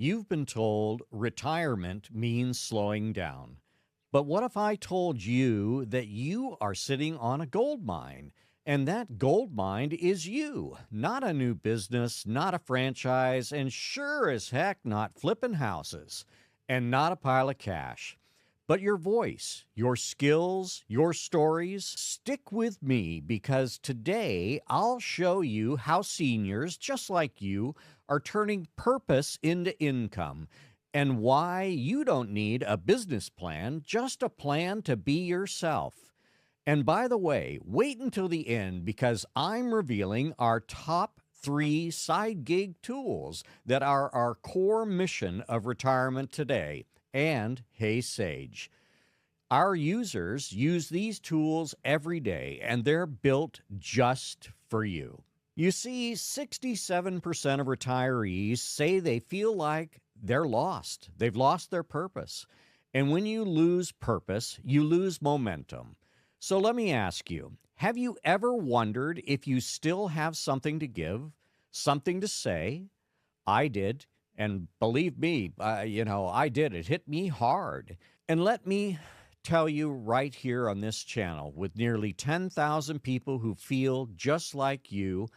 You've been told retirement means slowing down. But what if I told you that you are sitting on a gold mine? And that gold mine is you, not a new business, not a franchise, and sure as heck not flipping houses, and not a pile of cash. But your voice, your skills, your stories, stick with me because today I'll show you how seniors just like you are turning purpose into income and why you don't need a business plan, just a plan to be yourself. And by the way, wait until the end because I'm revealing our top 3 side gig tools that are our core mission of retirement today. And hey, Sage, our users use these tools every day and they're built just for you. You see, 67% of retirees say they feel like they're lost. They've lost their purpose. And when you lose purpose, you lose momentum. So let me ask you, have you ever wondered if you still have something to give, something to say? I did. And believe me, I did. It hit me hard. And let me tell you right here on this channel, with nearly 10,000 people who feel just like you,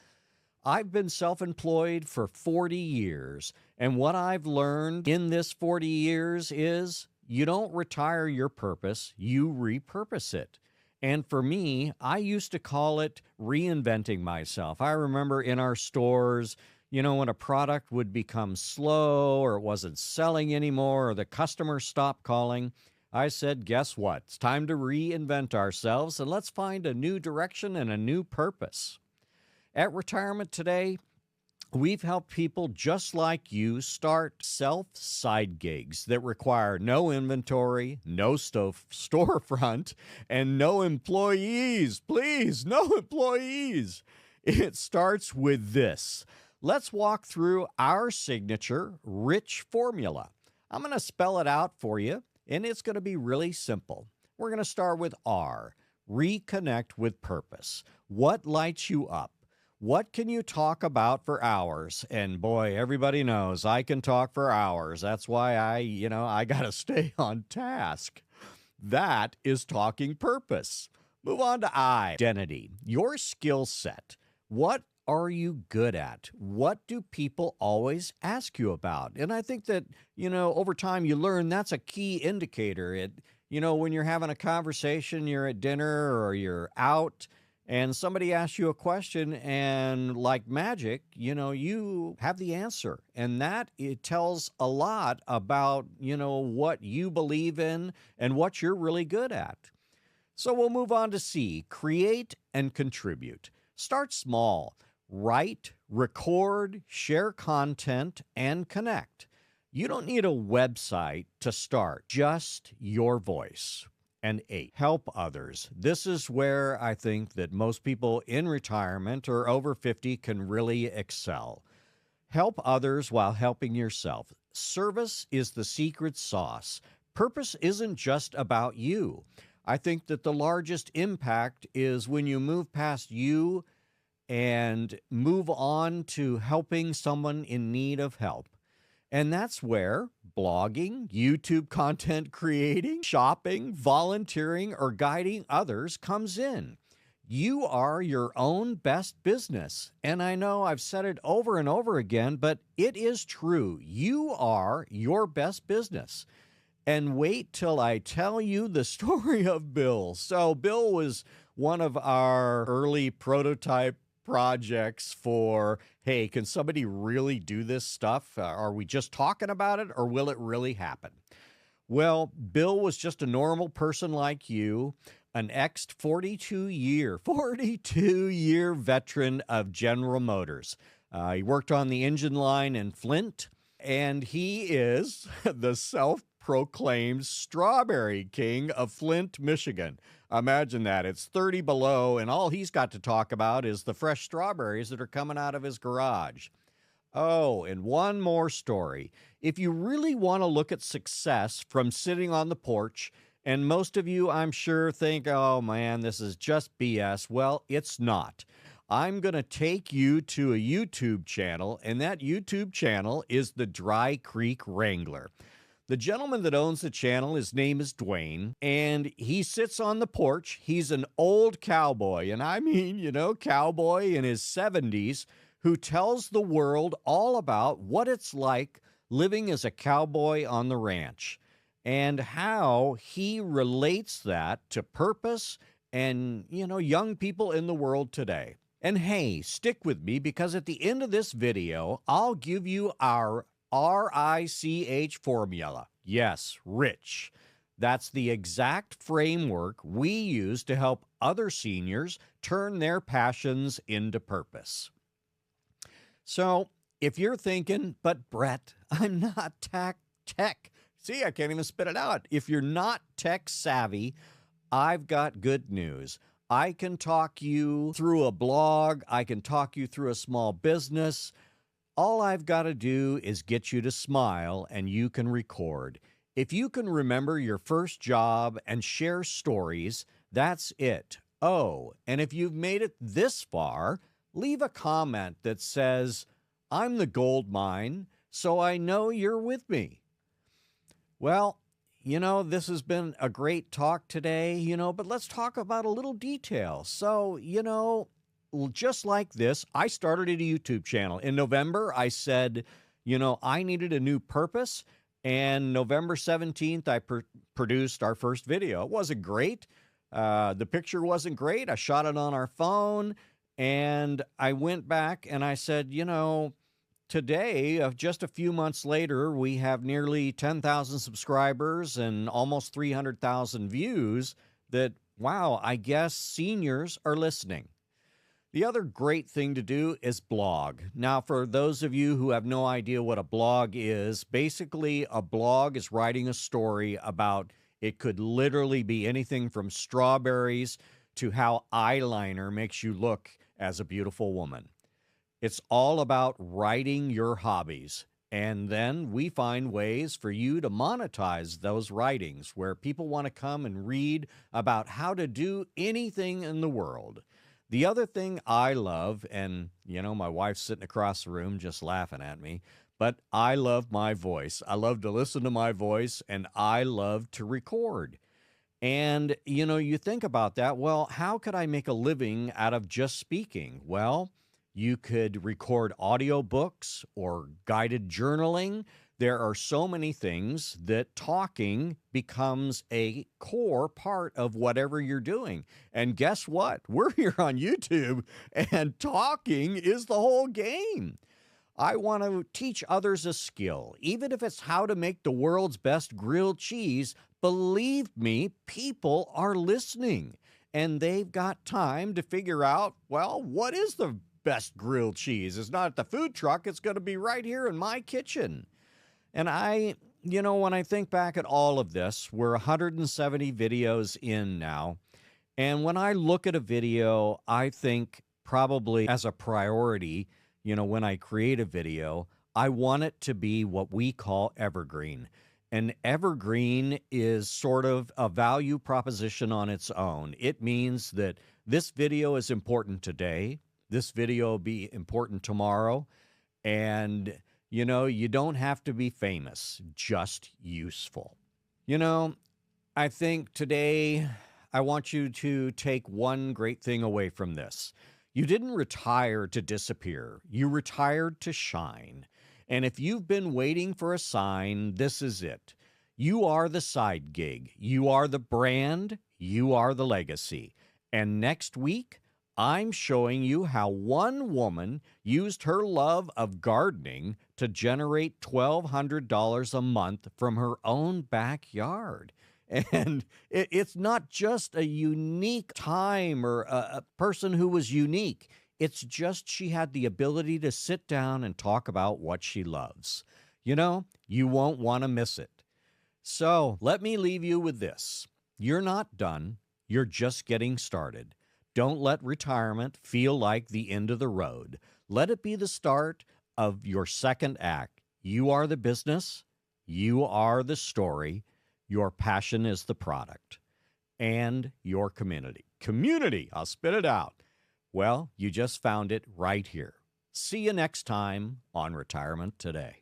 I've been self-employed for 40 years. And what I've learned in this 40 years is you don't retire your purpose, you repurpose it. And for me, I used to call it reinventing myself. I remember in our stores, when a product would become slow or it wasn't selling anymore or the customer stopped calling, I said, guess what? It's time to reinvent ourselves and let's find a new direction and a new purpose. At Retirement Today, we've helped people just like you start side gigs that require no inventory, no storefront, and no employees. Please, no employees. It starts with this. Let's walk through our signature rich formula. I'm going to spell it out for you, and it's going to be really simple. We're going to start with R, reconnect with purpose. What lights you up? What can you talk about for hours? And boy, everybody knows I can talk for hours. That's why I got to stay on task. That is talking purpose. Move on to I, identity, your skill set. What are you good at? What do people always ask you about? And I think that, over time you learn that's a key indicator. When you're having a conversation, you're at dinner or you're out, and somebody asks you a question and like magic, you have the answer. And it tells a lot about, what you believe in and what you're really good at. So we'll move on to C, create and contribute. Start small, write, record, share content, and connect. You don't need a website to start, just your voice. And 8, help others. This is where I think that most people in retirement or over 50 can really excel. Help others while helping yourself. Service is the secret sauce. Purpose isn't just about you. I think that the largest impact is when you move past you and move on to helping someone in need of help. And that's where blogging, YouTube content creating, shopping, volunteering, or guiding others comes in. You are your own best business. And I know I've said it over and over again, but it is true. You are your best business. And wait till I tell you the story of Bill. So Bill was one of our early prototype projects for, hey, can somebody really do this stuff? Are we just talking about it or will it really happen? Well, Bill was just a normal person like you, an ex-42-year veteran of General Motors. He worked on the engine line in Flint, and he is the self-proclaimed strawberry king of Flint, Michigan. Imagine that. It's 30 below, and all he's got to talk about is the fresh strawberries that are coming out of his garage. Oh, and one more story. If you really want to look at success from sitting on the porch, and most of you, I'm sure, think, oh man, this is just BS. Well, it's not. I'm going to take you to a YouTube channel, and that YouTube channel is the Dry Creek Wrangler. The gentleman that owns the channel, his name is Dwayne, and he sits on the porch. He's an old cowboy, and I mean, cowboy in his 70s, who tells the world all about what it's like living as a cowboy on the ranch and how he relates that to purpose and, young people in the world today. And hey, stick with me, because at the end of this video, I'll give you our RICH formula. Yes, rich. That's the exact framework we use to help other seniors turn their passions into purpose. So if you're thinking, but Brett, I'm not tech. See, I can't even spit it out. If you're not tech savvy, I've got good news. I can talk you through a blog. I can talk you through a small business. All I've got to do is get you to smile, and you can record. If you can remember your first job and share stories, that's it. Oh, and if you've made it this far, leave a comment that says, I'm the gold mine, so I know you're with me. Well, this has been a great talk today, but let's talk about a little detail. So, just like this, I started a YouTube channel. In November, I said, I needed a new purpose. And November 17th, I produced our first video. It wasn't great. The picture wasn't great. I shot it on our phone. And I went back and I said, today, just a few months later, we have nearly 10,000 subscribers and almost 300,000 views. That, wow, I guess seniors are listening. The other great thing to do is blog. Now, for those of you who have no idea what a blog is, basically a blog is writing a story about, it could literally be anything from strawberries to how eyeliner makes you look as a beautiful woman. It's all about writing your hobbies. And then we find ways for you to monetize those writings where people want to come and read about how to do anything in the world. The other thing I love, and, my wife's sitting across the room just laughing at me, but I love my voice. I love to listen to my voice, and I love to record. And, you think about that. Well, how could I make a living out of just speaking? Well, you could record audiobooks or guided journaling. There are so many things that talking becomes a core part of whatever you're doing. And guess what? We're here on YouTube, and talking is the whole game. I want to teach others a skill, even if it's how to make the world's best grilled cheese. Believe me, people are listening, and they've got time to figure out, well, what is the best grilled cheese? It's not at the food truck. It's going to be right here in my kitchen. And when I think back at all of this, we're 170 videos in now. And when I look at a video, I think probably as a priority, when I create a video, I want it to be what we call evergreen. And evergreen is sort of a value proposition on its own. It means that this video is important today. This video will be important tomorrow. And you don't have to be famous, just useful. I think today I want you to take one great thing away from this. You didn't retire to disappear. You retired to shine. And if you've been waiting for a sign, this is it. You are the side gig. You are the brand. You are the legacy. And next week, I'm showing you how one woman used her love of gardening to generate $1,200 a month from her own backyard. And it's not just a unique time or a person who was unique. It's just she had the ability to sit down and talk about what she loves. You won't want to miss it. So let me leave you with this. You're not done. You're just getting started. Don't let retirement feel like the end of the road. Let it be the start of your second act. You are the business. You are the story. Your passion is the product. And your community. Community, I'll spit it out. Well, you just found it right here. See you next time on Retirement Today.